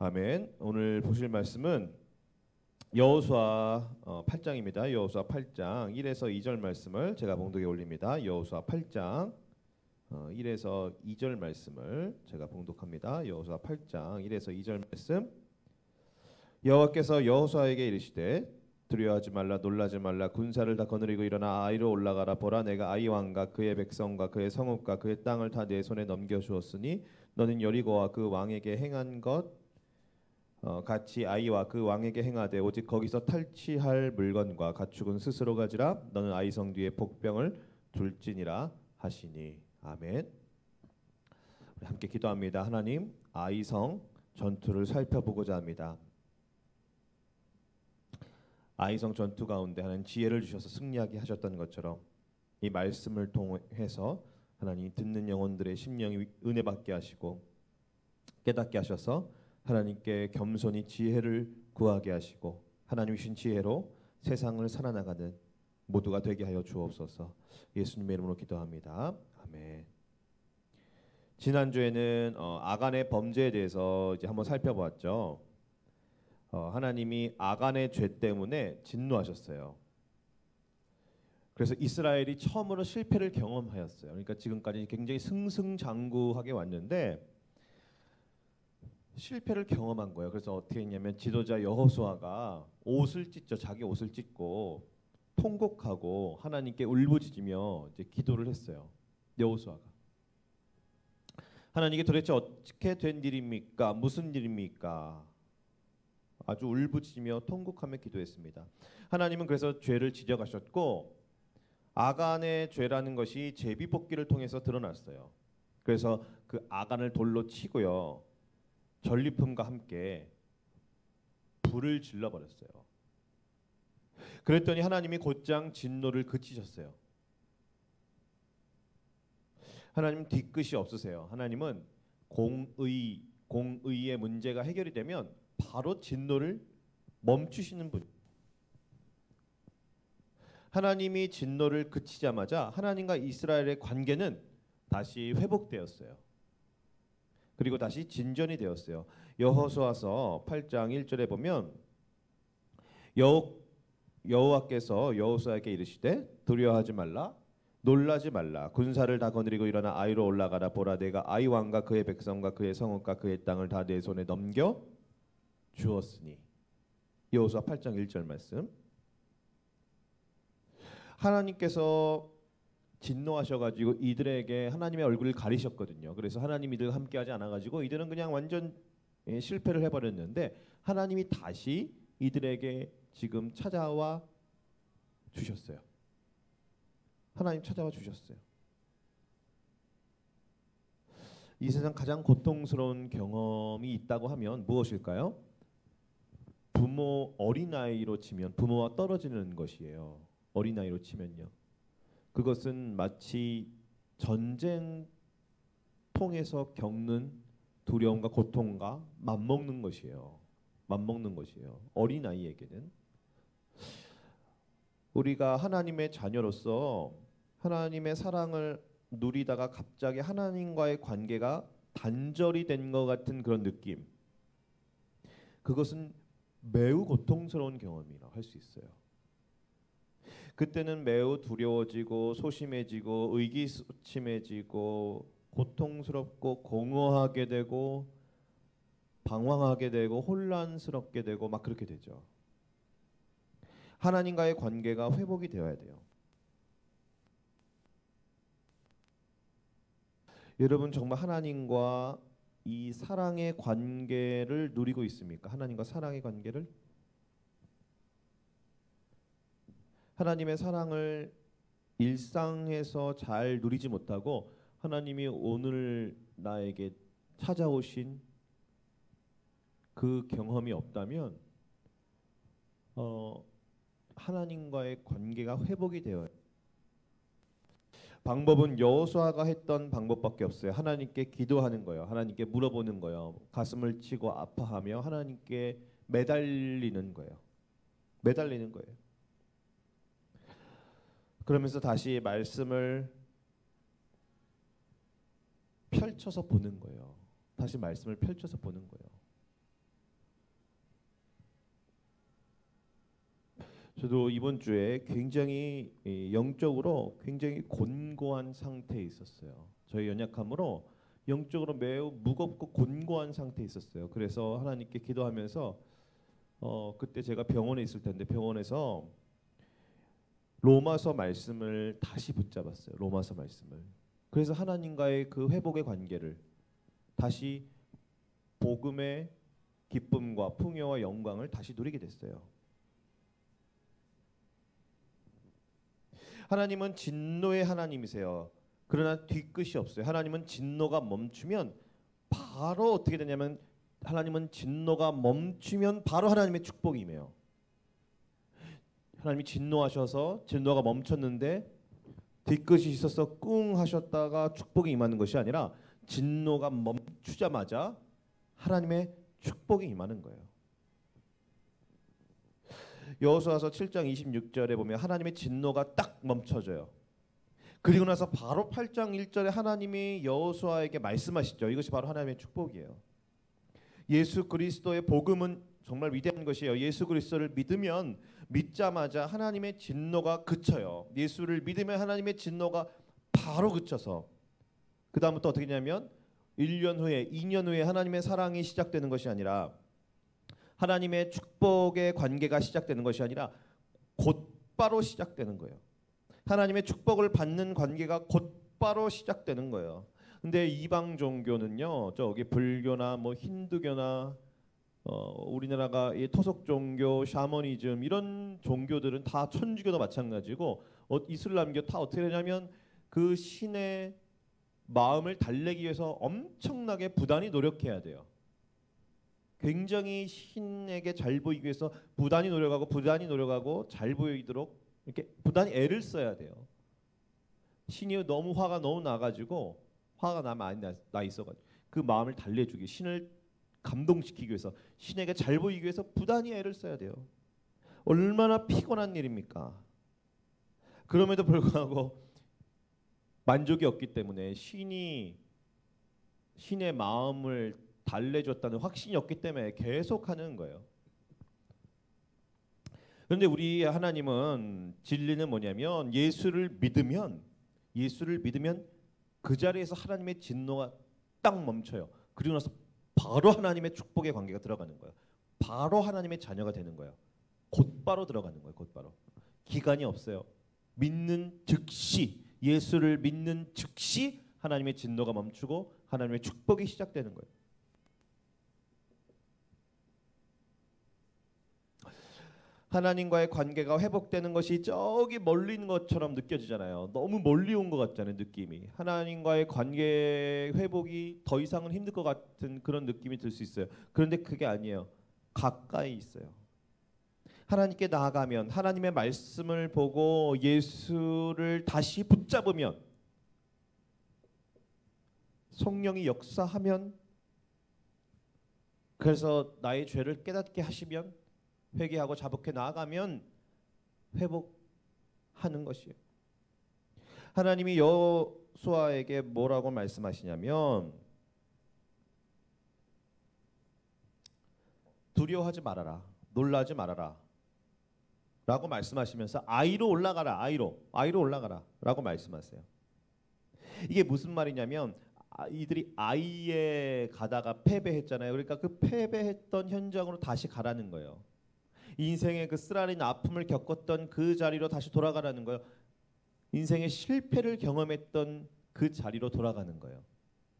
아멘. 오늘 보실 말씀은 여호수아 8장입니다. 여호수아 8장 1에서 2절 말씀을 제가 봉독에 올립니다. 여호수아 8장 1에서 2절 말씀을 제가 봉독합니다. 여호수아 8장 1에서 2절 말씀. 여호와께서 여호수아에게 이르시되 두려워하지 말라 놀라지 말라 군사를 다 거느리고 일어나 아이로 올라가라. 보라 내가 아이 왕과 그의 백성과 그의 성읍과 그의 땅을 다 내 손에 넘겨 주었으니 너는 여리고와 그 왕에게 행한 것 같이 아이와 그 왕에게 행하되 오직 거기서 탈취할 물건과 가축은 스스로 가지라. 너는 아이 성 뒤에 복병을 둘지니라 하시니. 아멘. 우리 함께 기도합니다. 하나님, 아이 성 전투를 살펴보고자 합니다. 아이 성 전투 가운데 하나님 지혜를 주셔서 승리하게 하셨던 것처럼 이 말씀을 통해서 하나님 듣는 영혼들의 심령이 은혜 받게 하시고 깨닫게 하셔서 하나님께 겸손히 지혜를 구하게 하시고 하나님 주신 지혜로 세상을 살아나가는 모두가 되게 하여 주옵소서. 예수님의 이름으로 기도합니다. 아멘. 지난주에는 아간의 범죄에 대해서 이제 한번 살펴보았죠. 하나님이 아간의 죄 때문에 진노하셨어요. 그래서 이스라엘이 처음으로 실패를 경험하였어요. 그러니까 지금까지 굉장히 승승장구하게 왔는데 실패를 경험한 거예요. 그래서 어떻게 했냐면 지도자 여호수아가 옷을 찢죠. 자기 옷을 찢고 통곡하고 하나님께 울부짖으며 이제 기도를 했어요. 여호수아가 하나님께 도대체 어떻게 된 일입니까? 무슨 일입니까? 아주 울부짖으며 통곡하며 기도했습니다. 하나님은 그래서 죄를 지적하셨고 아간의 죄라는 것이 제비뽑기를 통해서 드러났어요. 그래서 그 아간을 돌로 치고요. 전리품과 함께 불을 질러버렸어요. 그랬더니 하나님이 곧장 진노를 그치셨어요. 하나님 뒤끝이 없으세요. 하나님은 공의의 문제가 해결이 되면 바로 진노를 멈추시는 분. 하나님이 진노를 그치자마자 하나님과 이스라엘의 관계는 다시 회복되었어요. 그리고 다시 진전이 되었어요. 여호수아서 8장 1절에 보면 여호와께서 여호수아에게 이르시되 두려워하지 말라 놀라지 말라 군사를 다 거느리고 일어나 아이로 올라가라. 보라 내가 아이 왕과 그의 백성과 그의 성읍과 그의 땅을 다 내 손에 넘겨 주었으니. 여호수아 8장 1절 말씀. 하나님께서 진노하셔가지고 이들에게 하나님의 얼굴을 가리셨거든요. 그래서 하나님이 이들과 함께하지 않아가지고 이들은 그냥 완전 실패를 해버렸는데 하나님이 다시 이들에게 지금 찾아와 주셨어요. 하나님 찾아와 주셨어요. 이 세상 가장 고통스러운 경험이 있다고 하면 무엇일까요? 어린아이로 치면 부모와 떨어지는 것이에요. 어린아이로 치면요. 그것은 마치 전쟁 통해서 겪는 두려움과 고통과 맞먹는 것이에요. 맞먹는 것이에요. 어린아이에게는. 우리가 하나님의 자녀로서 하나님의 사랑을 누리다가 갑자기 하나님과의 관계가 단절이 된 것 같은 그런 느낌. 그것은 매우 고통스러운 경험이라고 할 수 있어요. 그때는 매우 두려워지고 소심해지고 의기소침해지고 고통스럽고 공허하게 되고 방황하게 되고 혼란스럽게 되고 막 그렇게 되죠. 하나님과의 관계가 회복이 되어야 돼요. 여러분 정말 하나님과 이 사랑의 관계를 누리고 있습니까? 하나님과 사랑의 관계를? 하나님의 사랑을 일상에서 잘 누리지 못하고 하나님이 오늘 나에게 찾아오신 그 경험이 없다면 하나님과의 관계가 회복이 되어요. 방법은 여호수아가 했던 방법밖에 없어요. 하나님께 기도하는 거예요. 하나님께 물어보는 거예요. 가슴을 치고 아파하며 하나님께 매달리는 거예요. 매달리는 거예요. 그러면서 다시 말씀을 펼쳐서 보는 거예요. 다시 말씀을 펼쳐서 보는 거예요. 저도 이번 주에 굉장히 영적으로 굉장히 곤고한 상태에 있었어요. 저희 연약함으로 영적으로 매우 무겁고 곤고한 상태에 있었어요. 그래서 하나님께 기도하면서 그때 제가 병원에 있을 텐데 병원에서 로마서 말씀을 다시 붙잡았어요. 로마서 말씀을. 그래서 하나님과의 그 회복의 관계를 다시 복음의 기쁨과 풍요와 영광을 다시 누리게 됐어요. 하나님은 진노의 하나님이세요. 그러나 뒤끝이 없어요. 하나님은 진노가 멈추면 바로 어떻게 되냐면 하나님은 진노가 멈추면 바로 하나님의 축복이 임해요. 하나님이 진노하셔서 진노가 멈췄는데 뒤끝이 있어서 꿍 하셨다가 축복이 임하는 것이 아니라 진노가 멈추자마자 하나님의 축복이 임하는 거예요. 여호수아서 7장 26절에 보면 하나님의 진노가 딱 멈춰져요. 그리고 나서 바로 8장 1절에 하나님이 여호수아에게 말씀하시죠. 이것이 바로 하나님의 축복이에요. 예수 그리스도의 복음은 정말 위대한 것이에요. 예수 그리스도를 믿으면 믿자마자 하나님의 진노가 그쳐요. 예수를 믿으면 하나님의 진노가 바로 그쳐서 그 다음부터 어떻게 되냐면 1년 후에 2년 후에 하나님의 사랑이 시작되는 것이 아니라 하나님의 축복의 관계가 시작되는 것이 아니라 곧바로 시작되는 거예요. 하나님의 축복을 받는 관계가 곧바로 시작되는 거예요. 근데 이방 종교는요, 저기 불교나 뭐 힌두교나 우리나라가 이 토속 종교, 샤머니즘 이런 종교들은 다 천주교도 마찬가지고 이슬람교 다 어떻게 되냐면 그 신의 마음을 달래기 위해서 엄청나게 부단히 노력해야 돼요. 굉장히 신에게 잘 보이기 위해서 부단히 노력하고 잘 보이도록 이렇게 부단히 애를 써야 돼요. 신이 너무 화가 너무 나가지고 화가 많이 나 있어가지고 그 마음을 달래주기, 신을 감동시키기 위해서 신에게 잘 보이기 위해서 부단히 애를 써야 돼요. 얼마나 피곤한 일입니까? 그럼에도 불구하고 만족이 없기 때문에 신의 마음을 달래줬다는 확신이 없기 때문에 계속하는 거예요. 그런데 우리 하나님은 진리는 뭐냐면 예수를 믿으면 그 자리에서 하나님의 진노가 딱 멈춰요. 그리고 나서 바로 하나님의 축복의 관계가 들어가는 거예요. 바로 하나님의 자녀가 되는 거예요. 곧바로 들어가는 거예요. 곧바로. 기간이 없어요. 믿는 즉시, 예수를 믿는 즉시 하나님의 진노가 멈추고 하나님의 축복이 시작되는 거예요. 하나님과의 관계가 회복되는 것이 저기 멀리 있는 것처럼 느껴지잖아요. 너무 멀리 온 것 같잖아요, 느낌이. 하나님과의 관계 회복이 더 이상은 힘들 것 같은 그런 느낌이 들 수 있어요. 그런데 그게 아니에요. 가까이 있어요. 하나님께 나아가면, 하나님의 말씀을 보고 예수를 다시 붙잡으면, 성령이 역사하면, 그래서 나의 죄를 깨닫게 하시면, 회개하고 자복해 나아가면 회복하는 것이에요. 하나님이 여호수아에게 뭐라고 말씀하시냐면 두려워하지 말아라, 놀라지 말아라 라고 말씀하시면서 아이로 올라가라, 아이로 올라가라 라고 말씀하세요. 이게 무슨 말이냐면 이들이 아이에 가다가 패배했잖아요. 그러니까 그 패배했던 현장으로 다시 가라는 거예요. 인생의 그 쓰라린 아픔을 겪었던 그 자리로 다시 돌아가라는 거예요. 인생의 실패를 경험했던 그 자리로 돌아가는 거예요.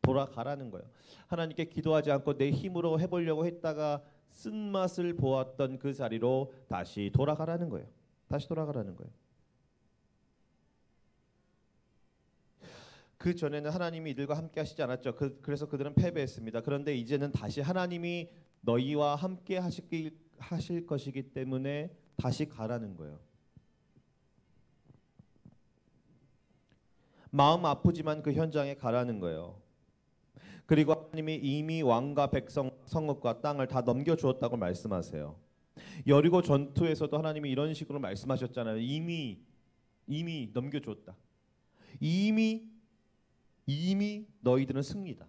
돌아가라는 거예요. 하나님께 기도하지 않고 내 힘으로 해보려고 했다가 쓴맛을 보았던 그 자리로 다시 돌아가라는 거예요. 다시 돌아가라는 거예요. 그 전에는 하나님이 이들과 함께 하시지 않았죠. 그래서 그들은 패배했습니다. 그런데 이제는 다시 하나님이 너희와 함께 하실 것이기 때문에 다시 가라는 거예요. 마음 아프지만 그 현장에 가라는 거예요. 그리고 하나님이 이미 왕과 백성, 성읍과 땅을 다 넘겨주었다고 말씀하세요. 여리고 전투에서도 하나님이 이런 식으로 말씀하셨잖아요. 이미 넘겨주었다. 이미 너희들은 승리다.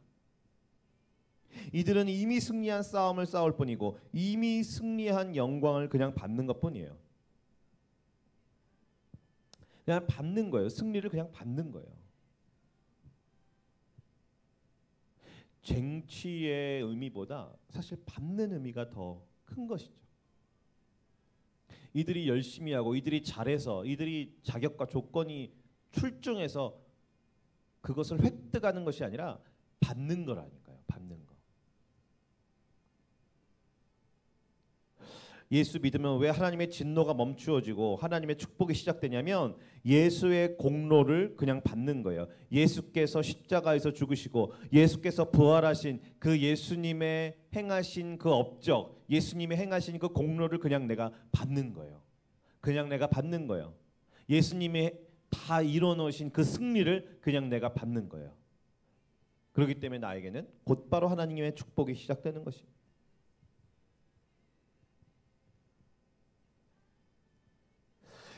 이들은 이미 승리한 싸움을 싸울 뿐이고 이미 승리한 영광을 그냥 받는 것뿐이에요. 그냥 받는 거예요. 승리를 그냥 받는 거예요. 쟁취의 의미보다 사실 받는 의미가 더 큰 것이죠. 이들이 열심히 하고 이들이 잘해서 이들이 자격과 조건이 출중해서 그것을 획득하는 것이 아니라 받는 거라니까요. 받는 거. 예수 믿으면 왜 하나님의 진노가 멈추어지고 하나님의 축복이 시작되냐면 예수의 공로를 그냥 받는 거예요. 예수께서 십자가에서 죽으시고 예수께서 부활하신 그 예수님의 행하신 그 업적, 예수님의 행하신 그 공로를 그냥 내가 받는 거예요. 그냥 내가 받는 거예요. 예수님이 다 이뤄놓으신 그 승리를 그냥 내가 받는 거예요. 그렇기 때문에 나에게는 곧바로 하나님의 축복이 시작되는 것입니다.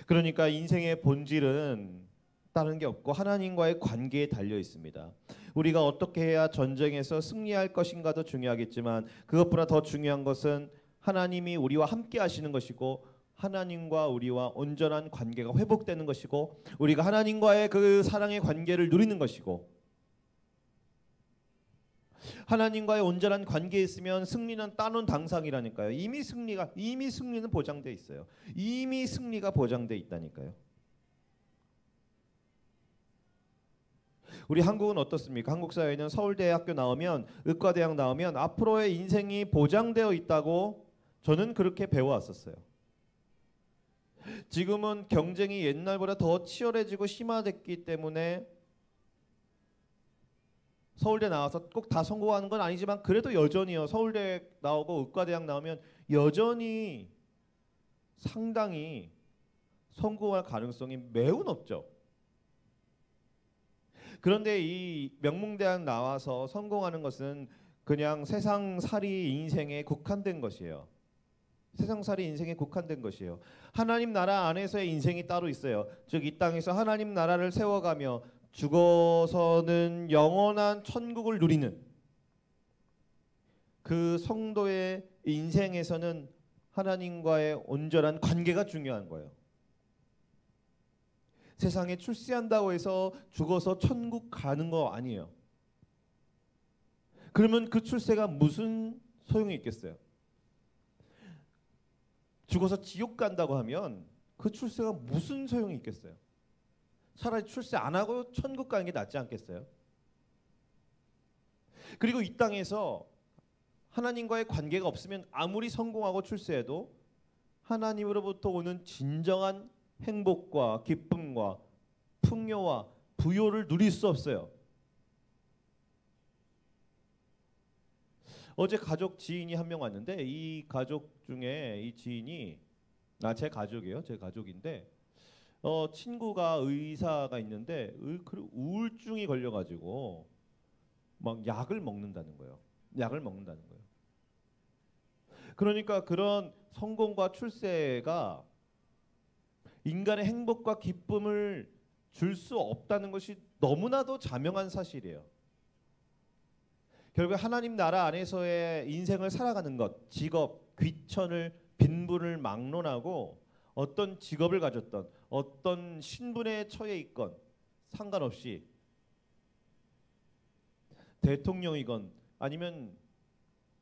그러니까 인생의 본질은 다른 게 없고 하나님과의 관계에 달려 있습니다. 우리가 어떻게 해야 전쟁에서 승리할 것인가도 중요하겠지만 그것보다 더 중요한 것은 하나님이 우리와 함께 하시는 것이고 하나님과 우리와 온전한 관계가 회복되는 것이고 우리가 하나님과의 그 사랑의 관계를 누리는 것이고 하나님과의 온전한 관계에 있으면 승리는 따놓은 당상이라니까요. 이미 승리는 보장돼 있어요. 이미 승리가 보장돼 있다니까요. 우리 한국은 어떻습니까? 한국 사회는 서울대학교 나오면 의과대학 나오면 앞으로의 인생이 보장되어 있다고 저는 그렇게 배워왔었어요. 지금은 경쟁이 옛날보다 더 치열해지고 심화됐기 때문에 서울대 나와서 꼭 다 성공하는 건 아니지만 그래도 여전히요. 서울대 나오고 의과대학 나오면 여전히 상당히 성공할 가능성이 매우 높죠. 그런데 이 명문대학 나와서 성공하는 것은 그냥 세상살이 인생에 국한된 것이에요. 세상살이 인생에 국한된 것이에요. 하나님 나라 안에서의 인생이 따로 있어요. 즉 이 땅에서 하나님 나라를 세워가며 죽어서는 영원한 천국을 누리는 그 성도의 인생에서는 하나님과의 온전한 관계가 중요한 거예요. 세상에 출세한다고 해서 죽어서 천국 가는 거 아니에요. 그러면 그 출세가 무슨 소용이 있겠어요? 죽어서 지옥 간다고 하면 그 출세가 무슨 소용이 있겠어요? 차라리 출세 안 하고 천국 가는 게 낫지 않겠어요? 그리고 이 땅에서 하나님과의 관계가 없으면 아무리 성공하고 출세해도 하나님으로부터 오는 진정한 행복과 기쁨과 풍요와 부요를 누릴 수 없어요. 어제 가족 지인이 한 명 왔는데 이 가족 중에 이 지인이 제 가족이에요. 제 가족인데 친구가 의사가 있는데 우울증이 걸려가지고 막 약을 먹는다는 거예요. 약을 먹는다는 거예요. 그러니까 그런 성공과 출세가 인간의 행복과 기쁨을 줄 수 없다는 것이 너무나도 자명한 사실이에요. 결국 하나님 나라 안에서의 인생을 살아가는 것, 직업, 귀천을 빈부를 막론하고 어떤 직업을 가졌던 어떤 신분에 처해 있건 상관없이 대통령이건 아니면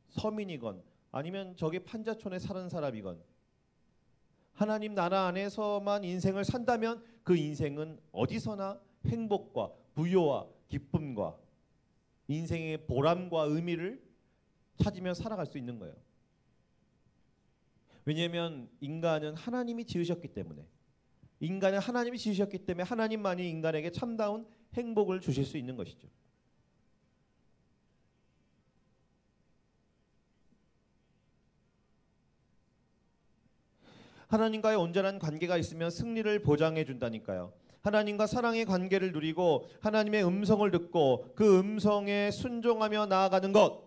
서민이건 아니면 저기 판자촌에 사는 사람이건 하나님 나라 안에서만 인생을 산다면 그 인생은 어디서나 행복과 부요와 기쁨과 인생의 보람과 의미를 찾으며 살아갈 수 있는 거예요. 왜냐하면 인간은 하나님이 지으셨기 때문에 하나님만이 인간에게 참다운 행복을 주실 수 있는 것이죠. 하나님과의 온전한 관계가 있으면 승리를 보장해 준다니까요. 하나님과 사랑의 관계를 누리고 하나님의 음성을 듣고 그 음성에 순종하며 나아가는 것.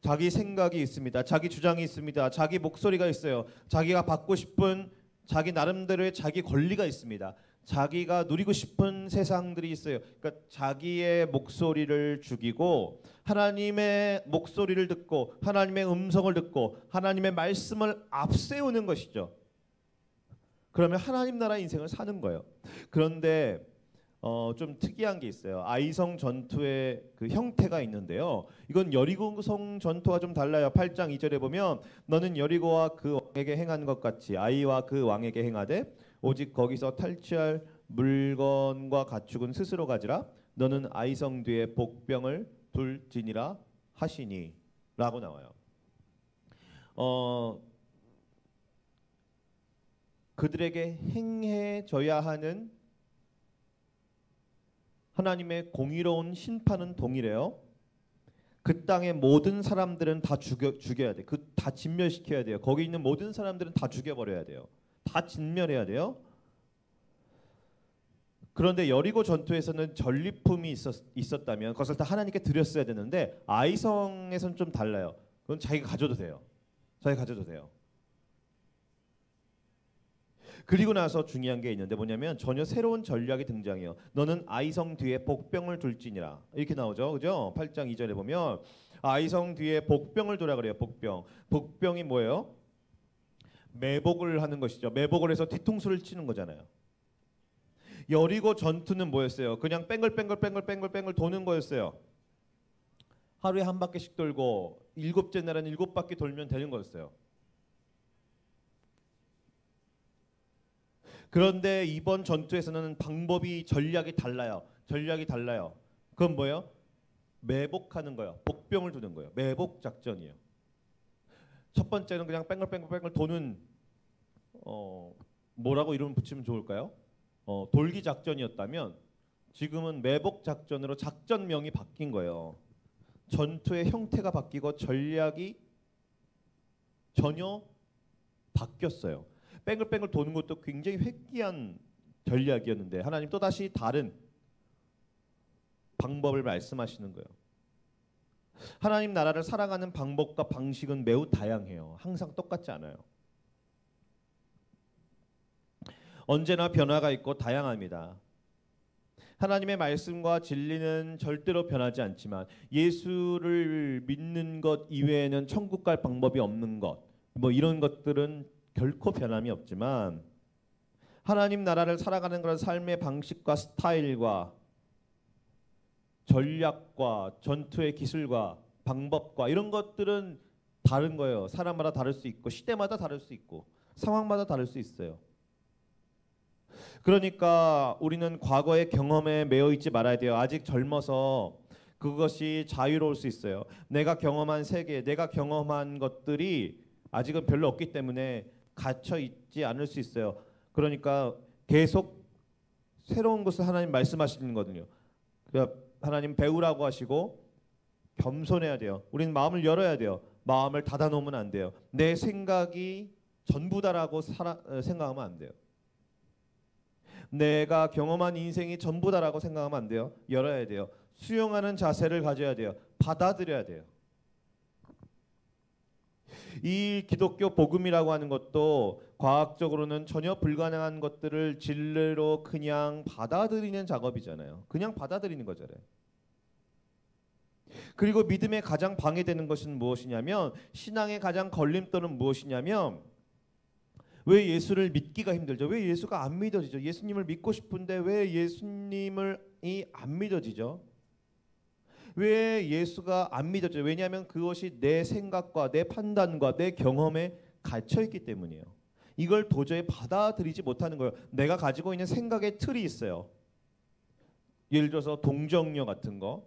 자기 생각이 있습니다. 자기 주장이 있습니다. 자기 목소리가 있어요. 자기가 받고 싶은 자기 나름대로의 자기 권리가 있습니다. 자기가 누리고 싶은 세상들이 있어요. 그러니까 자기의 목소리를 죽이고 하나님의 목소리를 듣고 하나님의 음성을 듣고 하나님의 말씀을 앞세우는 것이죠. 그러면 하나님 나라 인생을 사는 거예요. 그런데 좀 특이한 게 있어요. 아이성 전투의 그 형태가 있는데요. 이건 여리고성 전투와 좀 달라요. 8장 2절에 보면 너는 여리고와 그 왕에게 행한 것 같이 아이와 그 왕에게 행하되 오직 거기서 탈취할 물건과 가축은 스스로 가지라. 너는 아이성 뒤에 복병을 둘지니라 하시니 라고 나와요. 그들에게 행해져야 하는 하나님의 공의로운 심판은 동일해요. 그 땅의 모든 사람들은 다 죽여야 돼. 그 다 진멸시켜야 돼요. 거기 있는 모든 사람들은 다 죽여버려야 돼요. 다 진멸해야 돼요. 그런데 여리고 전투에서는 전리품이 있었다면 그것을 다 하나님께 드렸어야 되는데 아이성에서는 좀 달라요. 그건 자기가 가져도 돼요. 자기가 가져도 돼요. 그리고 나서 중요한 게 있는데 뭐냐면 전혀 새로운 전략이 등장해요. 너는 아이성 뒤에 복병을 둘지니라 이렇게 나오죠. 그죠? 8장 2절에 보면 아이성 뒤에 복병을 두라 그래요. 복병. 복병이 뭐예요? 매복을 하는 것이죠. 매복을 해서 뒤통수를 치는 거잖아요. 여리고 전투는 뭐였어요? 그냥 뺑글뺑글 도는 거였어요. 하루에 한 바퀴씩 돌고 일곱째 날은 7바퀴 돌면 되는 거였어요. 그런데 이번 전투에서는 방법이 전략이 달라요. 전략이 달라요. 그건 뭐예요? 매복하는 거예요. 복병을 두는 거예요. 매복 작전이에요. 첫 번째는 그냥 뺑글뺑글 도는 뭐라고 이름 붙이면 좋을까요? 돌기 작전이었다면 지금은 매복 작전으로 작전명이 바뀐 거예요. 전투의 형태가 바뀌고 전략이 전혀 바뀌었어요. 뺑글뺑글 도는 것도 굉장히 획기한 전략이었는데 하나님 또다시 다른 방법을 말씀하시는 거예요. 하나님 나라를 살아가는 방법과 방식은 매우 다양해요. 항상 똑같지 않아요. 언제나 변화가 있고 다양합니다. 하나님의 말씀과 진리는 절대로 변하지 않지만 예수를 믿는 것 이외에는 천국 갈 방법이 없는 것, 뭐 이런 것들은 결코 변함이 없지만 하나님 나라를 살아가는 그런 삶의 방식과 스타일과 전략과 전투의 기술과 방법과 이런 것들은 다른 거예요. 사람마다 다를 수 있고 시대마다 다를 수 있고 상황마다 다를 수 있어요. 그러니까 우리는 과거의 경험에 매여 있지 말아야 돼요. 아직 젊어서 그것이 자유로울 수 있어요. 내가 경험한 세계, 내가 경험한 것들이 아직은 별로 없기 때문에 갇혀 있지 않을 수 있어요. 그러니까 계속 새로운 것을 하나님 말씀하시는 거거든요. 그러니까 하나님 배우라고 하시고 겸손해야 돼요. 우리는 마음을 열어야 돼요. 마음을 닫아놓으면 안 돼요. 내 생각이 전부다라고 생각하면 안 돼요. 내가 경험한 인생이 전부다라고 생각하면 안 돼요. 열어야 돼요. 수용하는 자세를 가져야 돼요. 받아들여야 돼요. 이 기독교 복음이라고 하는 것도 과학적으로는 전혀 불가능한 것들을 진리로 그냥 받아들이는 작업이잖아요. 그냥 받아들이는 거잖아요. 그리고 믿음에 가장 방해되는 것은 무엇이냐면 신앙의 가장 걸림돌은 무엇이냐면 왜 예수를 믿기가 힘들죠? 왜 예수가 안 믿어지죠? 예수님을 믿고 싶은데 왜 예수님이 안 믿어지죠? 왜 예수가 안 믿어져요? 왜냐하면 그것이 내 생각과 내 판단과 내 경험에 갇혀 있기 때문이에요. 이걸 도저히 받아들이지 못하는 거예요. 내가 가지고 있는 생각의 틀이 있어요. 예를 들어서 동정녀 같은 거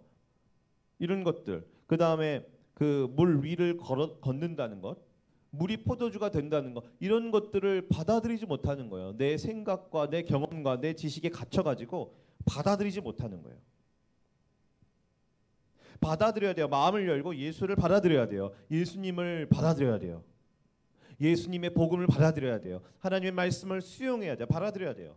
이런 것들. 그 다음에 그 물 위를 걷는다는 것, 물이 포도주가 된다는 것 이런 것들을 받아들이지 못하는 거예요. 내 생각과 내 경험과 내 지식에 갇혀가지고 받아들이지 못하는 거예요. 받아들여야 돼요. 마음을 열고 예수를 받아들여야 돼요. 예수님을 받아들여야 돼요. 예수님의 복음을 받아들여야 돼요. 하나님의 말씀을 수용해야 돼요. 받아들여야 돼요.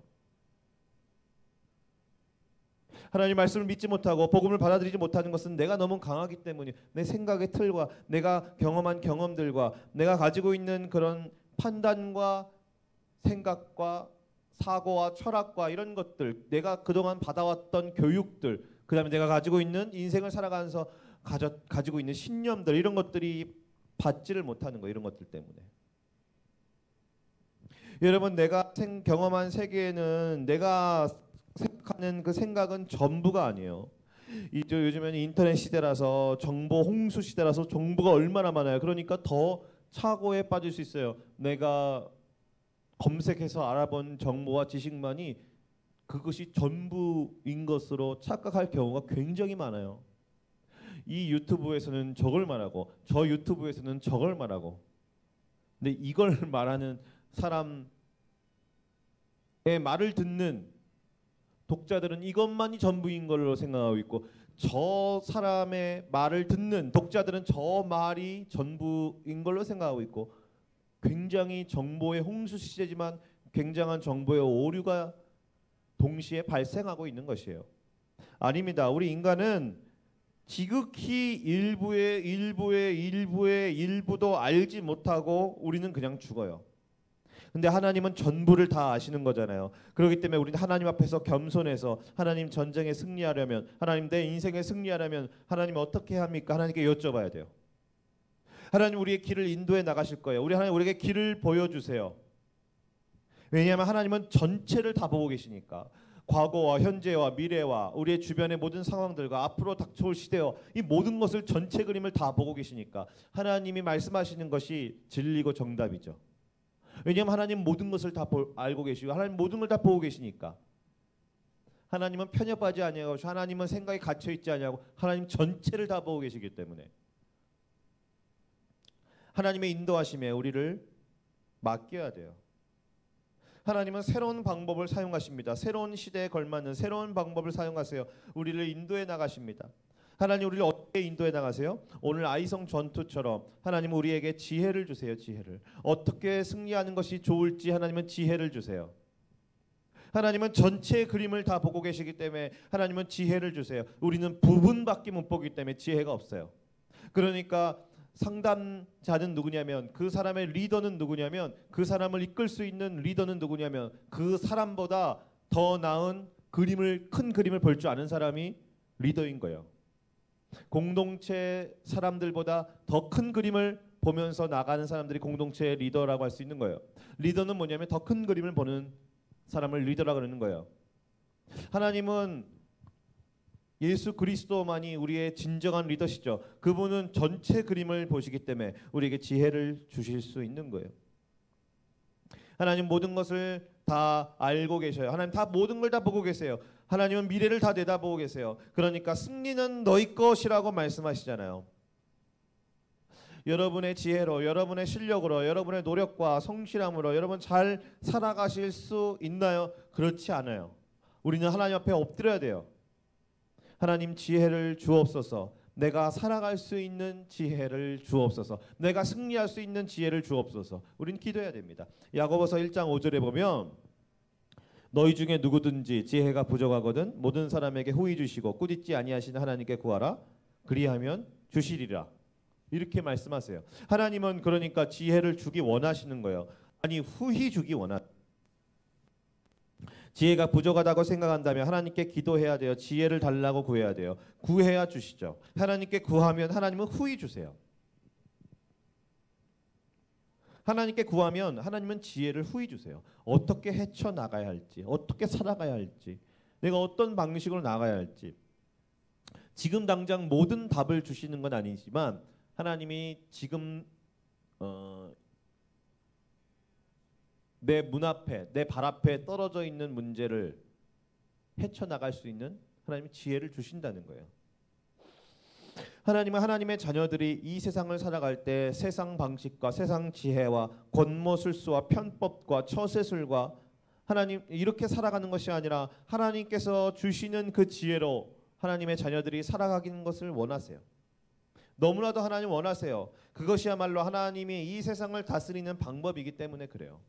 하나님의 말씀을 믿지 못하고 복음을 받아들이지 못하는 것은 내가 너무 강하기 때문에 내 생각의 틀과 내가 경험한 경험들과 내가 가지고 있는 그런 판단과 생각과 사고와 철학과 이런 것들 내가 그동안 받아왔던 교육들 그 다음에 내가 가지고 있는 인생을 살아가면서 가지고 있는 신념들 이런 것들이 받지를 못하는 거예요. 이런 것들 때문에. 여러분, 내가 경험한 세계에는 내가 생각하는 그 생각은 전부가 아니에요. 요즘에는 인터넷 시대라서 정보 홍수 시대라서 정보가 얼마나 많아요. 그러니까 더 착오에 빠질 수 있어요. 내가 검색해서 알아본 정보와 지식만이 그것이 전부인 것으로 착각할 경우가 굉장히 많아요. 이 유튜브에서는 저걸 말하고 저 유튜브에서는 저걸 말하고, 근데 이걸 말하는 사람의 말을 듣는 독자들은 이것만이 전부인 걸로 생각하고 있고, 저 사람의 말을 듣는 독자들은 저 말이 전부인 걸로 생각하고 있고, 굉장히 정보의 홍수 시대지만 굉장한 정보의 오류가 동시에 발생하고 있는 것이에요. 아닙니다. 우리 인간은 지극히 일부의 일부도 알지 못하고 우리는 그냥 죽어요. 근데 하나님은 전부를 다 아시는 거잖아요. 그렇기 때문에 우리는 하나님 앞에서 겸손해서 하나님 전쟁에 승리하려면, 하나님 내 인생에 승리하려면 하나님 어떻게 합니까? 하나님께 여쭤봐야 돼요. 하나님 우리의 길을 인도해 나가실 거예요. 하나님 우리에게 길을 보여주세요. 왜냐하면 하나님은 전체를 다 보고 계시니까. 과거와 현재와 미래와 우리의 주변의 모든 상황들과 앞으로 닥쳐올 시대와 이 모든 것을 전체 그림을 다 보고 계시니까 하나님이 말씀하시는 것이 진리고 정답이죠. 왜냐하면 하나님 모든 것을 다 알고 계시고 하나님 모든 걸 다 보고 계시니까. 하나님은 편협하지 아니하고 하나님은 생각이 갇혀 있지 아니하고 하나님 전체를 다 보고 계시기 때문에 하나님의 인도하심에 우리를 맡겨야 돼요. 하나님은 새로운 방법을 사용하십니다. 새로운 시대에 걸맞는 새로운 방법을 사용하세요. 우리를 인도해 나가십니다. 하나님 우리를 어떻게 인도해 나가세요? 오늘 아이성 전투처럼 하나님은 우리에게 지혜를 주세요. 지혜를. 어떻게 승리하는 것이 좋을지 하나님은 지혜를 주세요. 하나님은 전체 그림을 다 보고 계시기 때문에 하나님은 지혜를 주세요. 우리는 부분밖에 못 보기 때문에 지혜가 없어요. 그러니까 상담자는 누구냐면, 그 사람의 리더는 누구냐면, 그 사람을 이끌 수 있는 리더는 누구냐면 그 사람보다 더 나은 큰 그림을 볼 줄 아는 사람이 리더인 거예요. 공동체 사람들보다 더 큰 그림을 보면서 나가는 사람들이 공동체의 리더라고 할 수 있는 거예요. 리더는 뭐냐면 더 큰 그림을 보는 사람을 리더라고 그러는 거예요. 하나님은 예수 그리스도만이 우리의 진정한 리더시죠. 그분은 전체 그림을 보시기 때문에 우리에게 지혜를 주실 수 있는 거예요. 하나님 모든 것을 다 알고 계셔요. 하나님 다 모든 걸 다 보고 계세요. 하나님은 미래를 다 내다보고 계세요. 그러니까 승리는 너희 것이라고 말씀하시잖아요. 여러분의 지혜로, 여러분의 실력으로, 여러분의 노력과 성실함으로 여러분 잘 살아가실 수 있나요? 그렇지 않아요. 우리는 하나님 앞에 엎드려야 돼요. 하나님 지혜를 주옵소서. 내가 살아갈 수 있는 지혜를 주옵소서. 내가 승리할 수 있는 지혜를 주옵소서. 우리는 기도해야 됩니다. 야고보서 1장 5절에 보면 너희 중에 누구든지 지혜가 부족하거든 모든 사람에게 후히 주시고 꾸짖지 아니하시는 하나님께 구하라. 그리하면 주시리라. 이렇게 말씀하세요. 하나님은 그러니까 지혜를 주기 원하시는 거예요. 아니 후히 주기 원하세요. 지혜가 부족하다고 생각한다면 하나님께 기도해야 돼요. 지혜를 달라고 구해야 돼요. 구해야 주시죠. 하나님께 구하면 하나님은 후히 주세요. 하나님께 구하면 하나님은 지혜를 후히 주세요. 어떻게 헤쳐나가야 할지, 어떻게 살아가야 할지, 내가 어떤 방식으로 나가야 할지. 지금 당장 모든 답을 주시는 건 아니지만 하나님이 지금 내 문 앞에, 내 발 앞에 떨어져 있는 문제를 헤쳐나갈 수 있는 하나님이 지혜를 주신다는 거예요. 하나님은 하나님의 자녀들이 이 세상을 살아갈 때 세상 방식과 세상 지혜와 권모술수와 편법과 처세술과 하나님 이렇게 살아가는 것이 아니라 하나님께서 주시는 그 지혜로 하나님의 자녀들이 살아가는 것을 원하세요. 너무나도 하나님 원하세요. 그것이야말로 하나님이 이 세상을 다스리는 방법이기 때문에 그래요.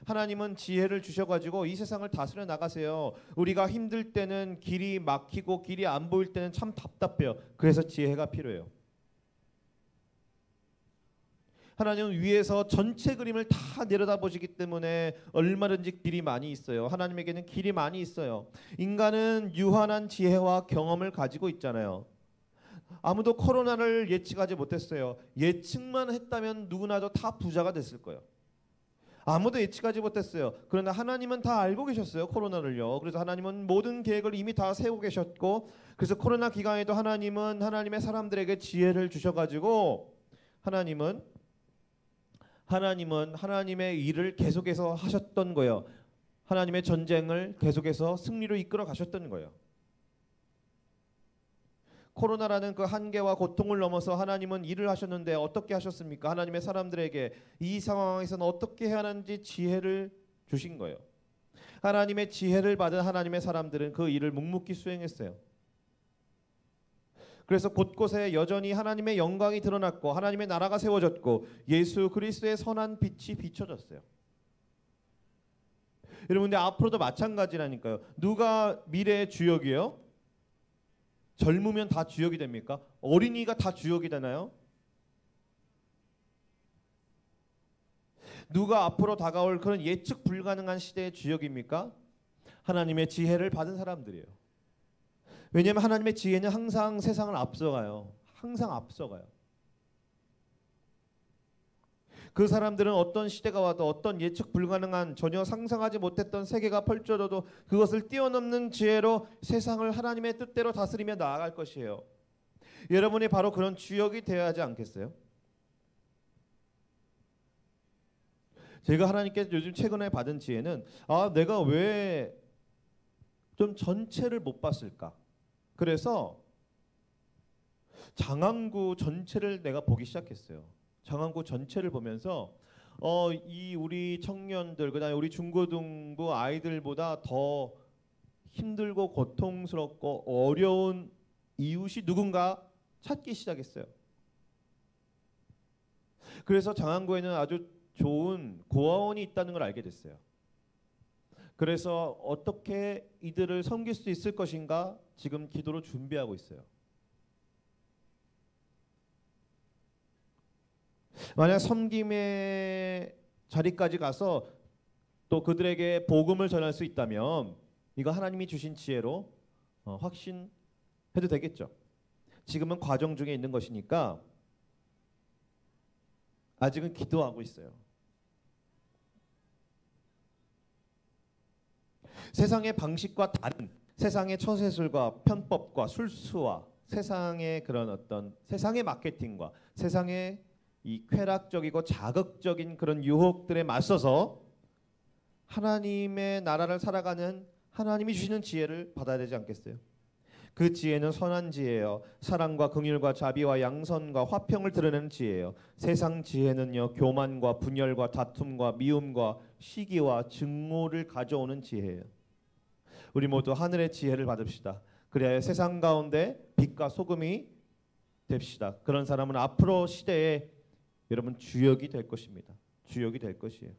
하나님은 지혜를 주셔가지고 이 세상을 다스려 나가세요. 우리가 힘들 때는 길이 막히고 길이 안 보일 때는 참 답답해요. 그래서 지혜가 필요해요. 하나님은 위에서 전체 그림을 다 내려다보시기 때문에 얼마든지 길이 많이 있어요. 하나님에게는 길이 많이 있어요. 인간은 유한한 지혜와 경험을 가지고 있잖아요. 아무도 코로나를 예측하지 못했어요. 예측만 했다면 누구나도 다 부자가 됐을 거예요. 아무도 예측하지 못했어요. 그러나 하나님은 다 알고 계셨어요. 코로나를요. 그래서 하나님은 모든 계획을 이미 다 세우고 계셨고, 그래서 코로나 기간에도 하나님은 하나님의 사람들에게 지혜를 주셔가지고 하나님은 하나님의 일을 계속해서 하셨던 거예요. 하나님의 전쟁을 계속해서 승리로 이끌어 가셨던 거예요. 코로나라는 그 한계와 고통을 넘어서 하나님은 일을 하셨는데 어떻게 하셨습니까? 하나님의 사람들에게 이 상황에서는 어떻게 해야 하는지 지혜를 주신 거예요. 하나님의 지혜를 받은 하나님의 사람들은 그 일을 묵묵히 수행했어요. 그래서 곳곳에 여전히 하나님의 영광이 드러났고 하나님의 나라가 세워졌고 예수 그리스도의 선한 빛이 비춰졌어요. 여러분들 앞으로도 마찬가지라니까요. 누가 미래의 주역이에요? 젊으면 다 주역이 됩니까? 어린이가 다 주역이 되나요? 누가 앞으로 다가올 그런 예측 불가능한 시대의 주역입니까? 하나님의 지혜를 받은 사람들이에요. 왜냐하면 하나님의 지혜는 항상 세상을 앞서가요. 항상 앞서가요. 그 사람들은 어떤 시대가 와도 어떤 예측 불가능한 전혀 상상하지 못했던 세계가 펼쳐져도 그것을 뛰어넘는 지혜로 세상을 하나님의 뜻대로 다스리며 나아갈 것이에요. 여러분이 바로 그런 주역이 되어야 하지 않겠어요? 제가 하나님께 요즘 최근에 받은 지혜는 내가 왜 좀 전체를 못 봤을까? 그래서 장안구 전체를 내가 보기 시작했어요. 장안구 전체를 보면서 이 우리 청년들 그다음에 우리 중고등부 아이들보다 더 힘들고 고통스럽고 어려운 이웃이 누군가 찾기 시작했어요. 그래서 장안구에는 아주 좋은 고아원이 있다는 걸 알게 됐어요. 그래서 어떻게 이들을 섬길 수 있을 것인가 지금 기도로 준비하고 있어요. 만약 섬김의 자리까지 가서 또 그들에게 복음을 전할 수 있다면 이거 하나님이 주신 지혜로 확신해도 되겠죠. 지금은 과정 중에 있는 것이니까 아직은 기도하고 있어요. 세상의 방식과 다른 세상의 처세술과 편법과 술수와 세상의 그런 어떤 세상의 마케팅과 세상의 이 쾌락적이고 자극적인 그런 유혹들에 맞서서 하나님의 나라를 살아가는 하나님이 주시는 지혜를 받아야 되지 않겠어요? 그 지혜는 선한 지혜예요. 사랑과 긍휼과 자비와 양선과 화평을 드러내는 지혜예요. 세상 지혜는요, 교만과 분열과 다툼과 미움과 시기와 증오를 가져오는 지혜예요. 우리 모두 하늘의 지혜를 받읍시다. 그래야 세상 가운데 빛과 소금이 됩시다. 그런 사람은 앞으로 시대에 여러분 주역이 될 것입니다. 주역이 될 것이에요.